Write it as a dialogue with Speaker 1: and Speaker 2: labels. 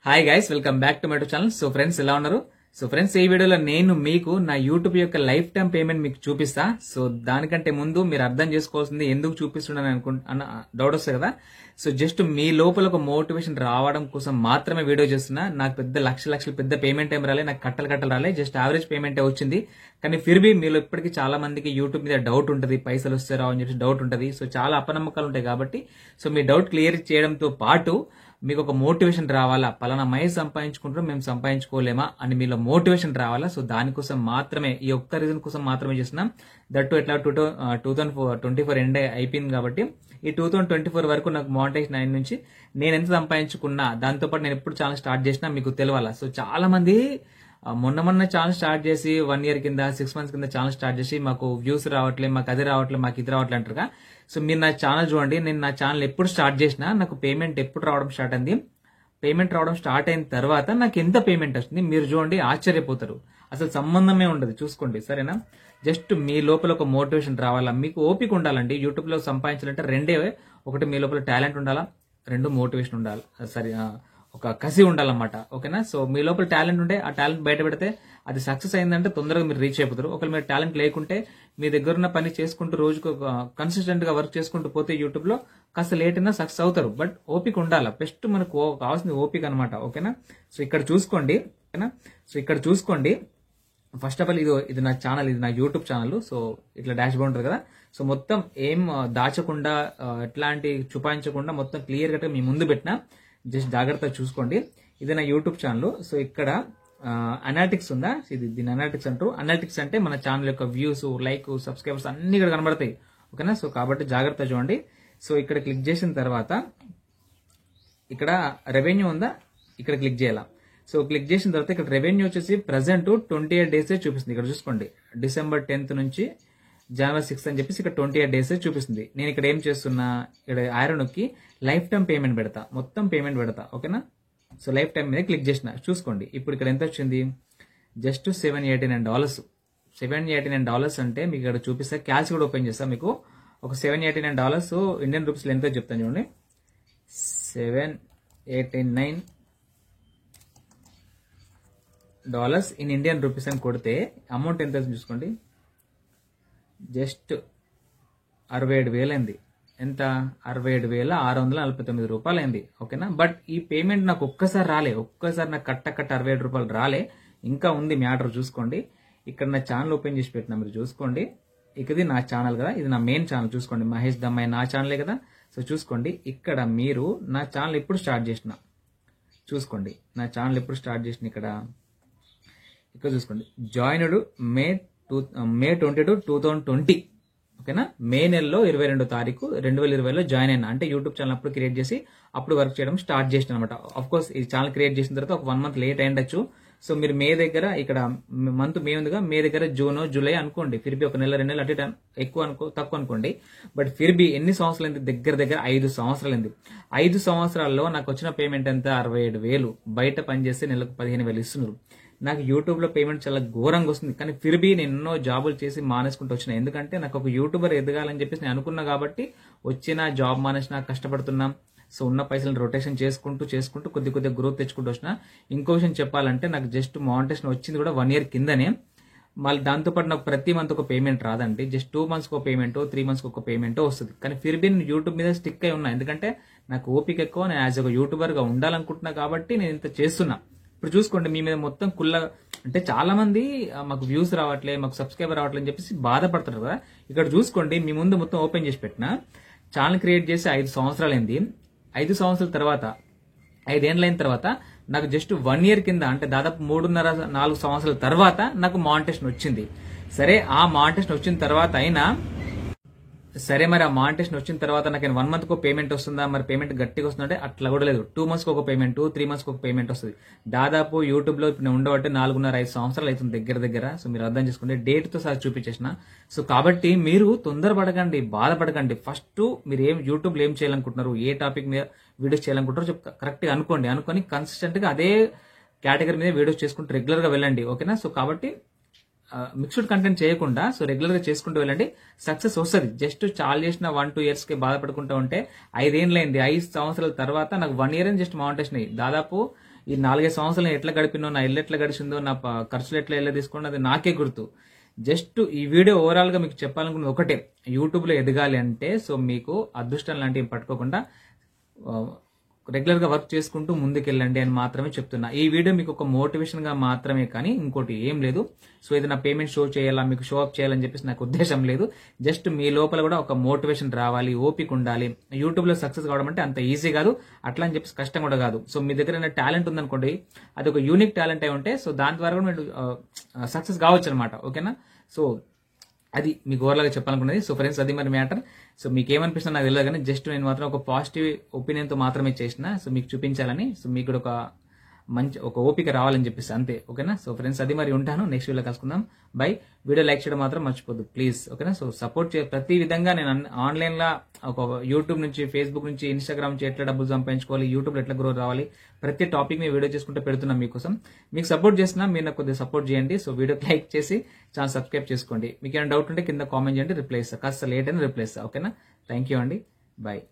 Speaker 1: Hi guys, welcome back to my channel. So friends, ఎలా ఉన్నారు? So friends, ఈ వీడియోలో నేను మీకు నా యూట్యూబ్ యొక్క లైఫ్ టైం పేమెంట్ మీకు చూపిస్తా. సో దానికంటే ముందు మీరు అర్థం చేసుకోవాల్సింది ఎందుకు చూపిస్తున్నాను అన్న డౌట్ వస్తుంది కదా. సో జస్ట్ మీ లోపల ఒక మోటివేషన్ రావడం కోసం మాత్రమే వీడియో చేస్తున్నా. నాకు పెద్ద లక్షలు పెద్ద పేమెంట్ ఏం రాలే, నాకు కట్టలు రాలే, జస్ట్ యావరేజ్ పేమెంట్ వచ్చింది. కానీ ఫిర్బీ మీలో ఇప్పటికీ చాలా మందికి యూట్యూబ్ మీద డౌట్ ఉంటుంది, పైసలు వస్తే రావు అని చెప్పి డౌట్ ఉంటుంది. సో చాలా అపనమ్మకాలు ఉంటాయి కాబట్టి సో మీ డౌట్ క్లియర్ చేయడంతో పాటు మీకు ఒక మోటివేషన్ రావాలా, పలానా మహేష్ సంపాదించుకుంటారు మేము సంపాదించుకోలేమా అని మీలో మోటివేషన్ రావాలా. సో దానికోసం మాత్రమే, ఈ ఒక్క రీజన్ కోసం మాత్రమే చేస్తున్నాం. దట్టు ఎట్లా 2024 ఎండ్ అయిపోయింది కాబట్టి ఈ 2024 వరకు నాకు మానిటైజేషన్ అయిన నుంచి నేను ఎంత సంపాదించుకున్నా, దాంతోపాటు నేను ఎప్పుడు ఛానల్ స్టార్ట్ చేసినా మీకు తెలవాలా. సో చాలా మంది మొన్న ఛానల్ స్టార్ట్ చేసి 1 year కింద 6 months కింద ఛానల్ స్టార్ట్ చేసి మాకు వ్యూస్ రావట్లేదు, మాకు అది రావట్లేదు, మాకు ఇది రావట్లేదు అంటారుగా. సో మీరు నా ఛానల్ చూడండి, నేను నా ఛానల్ ఎప్పుడు స్టార్ట్ చేసినా నాకు పేమెంట్ ఎప్పుడు రావడం స్టార్ట్ అయింది. పేమెంట్ రావడం స్టార్ట్ అయిన తర్వాత నాకు ఎంత పేమెంట్ వస్తుంది మీరు చూడండి, ఆశ్చర్యపోతారు. అసలు సంబంధమే ఉండదు, చూసుకోండి సరేనా. జస్ట్ మీ లోపల ఒక మోటివేషన్ రావాలా, మీకు ఓపిక ఉండాలండి. యూట్యూబ్ లో సంపాదించాలంటే రెండే, ఒకటి మీ లోపల టాలెంట్ ఉండాలా, రెండు మోటివేషన్ ఉండాలి, సరే ఒక కసి ఉండాలన్నమాట. ఓకేనా. సో మీ లోపల టాలెంట్ ఉంటే ఆ టాలెంట్ బయట పెడితే అది సక్సెస్ అయిందంటే తొందరగా మీరు రీచ్ అయిపోతారు. ఒకవేళ మీరు టాలెంట్ లేకుంటే మీ దగ్గర ఉన్న పని చేసుకుంటూ రోజుకు కన్సిస్టెంట్ గా వర్క్ చేసుకుంటూ పోతే యూట్యూబ్ లో కాస్త లేట్ అయినా సక్సెస్ అవుతారు. బట్ ఓపిక ఉండాలి, బెస్ట్ మనకు కావాల్సింది ఓపిక అనమాట. ఓకేనా. సో ఇక్కడ చూసుకోండి, ఓకేనా. సో ఇక్కడ చూసుకోండి, ఫస్ట్ ఆఫ్ ఆల్ ఇది నా ఛానల్, ఇది నా యూట్యూబ్ ఛానల్. సో ఇట్లా డాష్ బోర్డ్ ఉంటుంది కదా. సో మొత్తం ఏం దాచకుండా, ఎట్లాంటి చూపాయించకుండా మొత్తం క్లియర్ గా మీ ముందు పెట్టినా, జస్ట్ జాగ్రత్తగా చూసుకోండి. ఇది నా యూట్యూబ్ ఛానల్. సో ఇక్కడ అనాలిటిక్స్ ఉందా, దీని అనాలిటిక్స్ అంటారు. అనాలిటిక్స్ అంటే మన ఛానల్ యొక్క వ్యూస్, లైక్, సబ్స్క్రైబర్స్ అన్ని ఇక్కడ కనబడతాయి. ఓకేనా. సో కాబట్టి జాగ్రత్త చూడండి. సో ఇక్కడ క్లిక్ చేసిన తర్వాత ఇక్కడ రెవెన్యూ ఉందా, ఇక్కడ క్లిక్ చేయాలా. సో క్లిక్ చేసిన తర్వాత ఇక్కడ రెవెన్యూ వచ్చేసి ప్రజెంట్ 28 days చూపిస్తుంది. ఇక్కడ చూసుకోండి, December 10th నుంచి January 6th అని చెప్పేసి ఇక్కడ 28 days చూపిస్తుంది. నేను ఇక్కడ ఏం చేస్తున్నా, ఇక్కడ ఐరన్ నొక్కి లైఫ్ టైం పేమెంట్ పెడతా, మొత్తం పేమెంట్ పెడతా. ఓకేనా. సో లైఫ్ టైం మీద క్లిక్ చేసిన, చూసుకోండి ఇప్పుడు ఇక్కడ ఎంత వచ్చింది, జస్ట్ $789. $789 అంటే మీకు ఇక్కడ చూపిస్తా, క్యాష్ కూడా ఓపెన్ చేస్తా. మీకు ఒక $789 ఇండియన్ రూపీస్ ఎంతో చెప్తాను చూడండి. $789 ఇన్ ఇండియన్ రూపీస్ అని కొడితే అమౌంట్ ఎంత చూసుకోండి, జస్ట్ 67,000 అయింది. ఎంత, 67,649 రూపాయలు అయింది. ఓకేనా. బట్ ఈ పేమెంట్ నాకు ఒక్కసారి రాలే, ఒక్కసారి నాకు కట్ట 67 రూపాయలు రాలే. ఇంకా ఉంది మ్యాటర్, చూసుకోండి. ఇక్కడ నా ఛానల్ ఓపెన్ చేసి పెట్టినా, మీరు చూసుకోండి. ఇది నా ఛానల్ కదా, ఇది నా మెయిన్ ఛానల్. చూసుకోండి, మహేష్ దమ్మాయి నా ఛానలే కదా. సో చూసుకోండి, ఇక్కడ మీరు నా ఛానల్ ఎప్పుడు స్టార్ట్ చేసిన, చూసుకోండి నా ఛానల్ ఎప్పుడు స్టార్ట్ చేసిన. ఇక్కడ చూసుకోండి, జాయిన్డ్ May 22, 2020. ఓకేనా. మే నెలలో 22వ తారీఖు 2020లో జాయిన్ అయినా. అంటే యూట్యూబ్ ఛానల్ అప్పుడు క్రియేట్ చేసి అప్పుడు వర్క్ చేయడం స్టార్ట్ చేసిన అనమాట. ఆఫ్ కోర్స్ ఈ ఛానల్ క్రియేట్ చేసిన తర్వాత ఒక 1 month లేట్ అయ్యొచ్చు. సో మీరు మే దగ్గర, ఇక్కడ మంత్ మే ఉందిగా, మే దగ్గర జూన్, జూలై అనుకోండి. ఫిర్బీ ఒక నెల 2 నెలలు అటు ఎక్కువ తక్కువ అనుకోండి. బట్ ఫిర్బీ ఎన్ని సంవత్సరాలు అయింది, దగ్గర 5 సంవత్సరాలు అయింది. 5 సంవత్సరాల్లో నాకు వచ్చిన పేమెంట్ ఎంత, 67,000. బయట పనిచేస్తే నెలకు 15,000 ఇస్తున్నారు. నాకు యూట్యూబ్ లో పేమెంట్ చాలా ఘోరంగా వస్తుంది. కానీ ఫిర్బీ నేను ఎన్నో జాబులు చేసి మానేసుకుంటూ వచ్చిన, ఎందుకంటే నాకు ఒక యూట్యూబర్ ఎదగాలని చెప్పేసి నేను అనుకున్నా కాబట్టి వచ్చిన జాబ్ మానేసిన, కష్టపడుతున్నా. సో ఉన్న పైసలు రొటేషన్ చేసుకుంటూ కొద్ది గ్రోత్ తెచ్చుకుంటూ వచ్చిన. ఇంకో విషయం చెప్పాలంటే, నాకు జస్ట్ మానిటైజేషన్ వచ్చింది కూడా 1 year కిందనే. మళ్ళీ దాంతోపాటు నాకు ప్రతి మంత్ ఒక పేమెంట్ రాదండి, జస్ట్ 2 months ఒక పేమెంట్, 3 months ఒక పేమెంట్ వస్తుంది. కానీ ఫిర్బీ నేను యూట్యూబ్ మీద స్టిక్ అయి ఉన్నా, ఎందుకంటే నాకు ఓపిక ఎక్కువ, నేను యాజ్ ఒక యూట్యూబర్ గా ఉండాలనుకుంటున్నా కాబట్టి నేను ఇంత చేస్తున్నా. ఇప్పుడు చూసుకోండి, మీ మీద మొత్తం అంటే చాలా మంది మాకు వ్యూస్ రావట్లే, మాకు సబ్స్క్రైబర్ రావట్లే అని చెప్పేసి బాధపడతారు కదా. ఇక్కడ చూసుకోండి, మీ ముందు మొత్తం ఓపెన్ చేసి పెట్టిన ఛానల్ క్రియేట్ చేసి 5 సంవత్సరాలు అయింది. 5 సంవత్సరాల తర్వాత, 5 ఏళ్ళ అయిన తర్వాత నాకు జస్ట్ 1 year కింద, అంటే దాదాపు 3.5-4 సంవత్సరాల తర్వాత నాకు మానిటైజేషన్ వచ్చింది. సరే, ఆ మానిటైజేషన్ వచ్చిన తర్వాత అయినా మరి ఆ మానిటైజేషన్ వచ్చిన తర్వాత నాకు 1 month కు పేమెంట్ వస్తుందా, మరి పేమెంట్ గట్టిగా వస్తుందంటే అట్లా కూడా లేదు. 2 months కు ఒక పేమెంట్, 3 months కు ఒక పేమెంట్ వస్తుంది. దాదాపు యూట్యూబ్ లో ఇప్పుడు నేను ఉండబట్టి 4.5 సంవత్సరాలు అవుతుంది దగ్గర. సో మీరు అర్థం చేసుకోండి, డేట్ తో సహా చూపించేసిన. సో కాబట్టి మీరు తొందరపడకండి, బాధపడకండి. ఫస్ట్ మీరు యూట్యూబ్ లో ఏం చేయాలనుకుంటున్నారు, ఏ టాపిక్ మీద వీడియోస్ చేయాలనుకుంటారో కరెక్ట్ గా అనుకొని కన్సిస్టెంట్ గా అదే కేటగిరీ మీద వీడియోస్ చేసుకుంటూ రెగ్యులర్ గా వెళ్ళండి. ఓకేనా. సో కాబట్టి మిక్స్డ్ కంటెంట్ చేయకుండా సో రెగ్యులర్ గా చేసుకుంటూ వెళ్ళండి, సక్సెస్ వస్తుంది. జస్ట్ చాలు చేసిన 1-2 years కి బాధపడుకుంటూ ఉంటే 5 ఏళ్ళైంది, 5 సంవత్సరాల తర్వాత నాకు 1 year అని జస్ట్ మానిటేషన్ అయ్యి, దాదాపు ఈ 4-5 సంవత్సరాలు నేను ఎట్లా గడిపినో, నా ఇల్లు ఎట్లా గడిచిందో, నా ఖర్చులు ఎట్లా తీసుకున్నా అది నాకే గుర్తు. జస్ట్ ఈ వీడియో ఓవరాల్ గా మీకు చెప్పాలనుకున్నది ఒకటే, యూట్యూబ్ లో ఎదగాలి అంటే సో మీకు అదృష్టం లాంటివి పట్టుకోకుండా రెగ్యులర్ గా వర్క్ చేసుకుంటూ ముందుకెళ్ళండి అని మాత్రమే చెప్తున్నా. ఈ వీడియో మీకు ఒక మోటివేషన్ గా మాత్రమే, కానీ ఇంకోటి ఏం లేదు. సో ఏదైనా పేమెంట్ షో చేయాలా, మీకు షో అప్ చేయాలని చెప్పేసి నాకు ఉద్దేశం లేదు. జస్ట్ మీ లోపల కూడా ఒక మోటివేషన్ రావాలి, ఓపిక ఉండాలి. యూట్యూబ్ లో సక్సెస్ కావడం అంటే అంత ఈజీ కాదు, అట్లా అని చెప్పేసి కష్టం కూడా కాదు. సో మీ దగ్గర టాలెంట్ ఉందనుకోండి, అది ఒక యూనిక్ టాలెంట్ అయి ఉంటే సో దాని ద్వారా కూడా మీరు సక్సెస్ కావచ్చు అనమాట. ఓకేనా? సో అది మీకు ఓవర్లాగా చెప్పాలనుకున్నది. సో ఫ్రెండ్స్, అది మరి మ్యాటర్. సో మీకు ఏమనిపిస్తుందో నాకు తెలియదు, కానీ జస్ట్ నేను మాత్రం ఒక పాజిటివ్ ఒపీనియన్ తో మాత్రమే చేసిన, సో మీకు చూపించాలని, సో మీకు కూడా ఒక ఓపిక రావాలని చెప్పేసి అంతే. ఓకేనా? సో ఫ్రెండ్స్, అది మరి ఉంటాను. నెక్స్ట్ వీడియో కలుసుకుందాం. బై. వీడియో లైక్ చేయడం మాత్రం మర్చిపోద్దు ప్లీజ్. ఓకేనా? సో సపోర్ట్ ప్రతి విధంగా నేను ఆన్లైన్ లా ఒక యూట్యూబ్ నుంచి, ఫేస్బుక్ నుంచి, ఇన్స్టాగ్రామ్ నుంచి ఎట్లా డబ్బులు సంపాదించుకోవాలి, యూట్యూబ్ లో ఎట్లా గ్రో రావాలి, ప్రతి టాపిక్ ని వీడియో చేసుకుంటూ పెడుతున్నాం మీకోసం. మీకు సపోర్ట్ చేసినా మీరు నాకు కొద్దిగా సపోర్ట్ చేయండి. సో వీడియోకి లైక్ చేసి ఛానల్ సబ్స్క్రైబ్ చేసుకోండి. మీకు ఏమైనా డౌట్ ఉంటే కింద కామెంట్ చేయండి, రిప్లై ఇస్తా. కాస్త లేట్ అయినా రిప్లై ఇస్తా. ఓకేనా? థ్యాంక్ యూ అండి. బాయ్.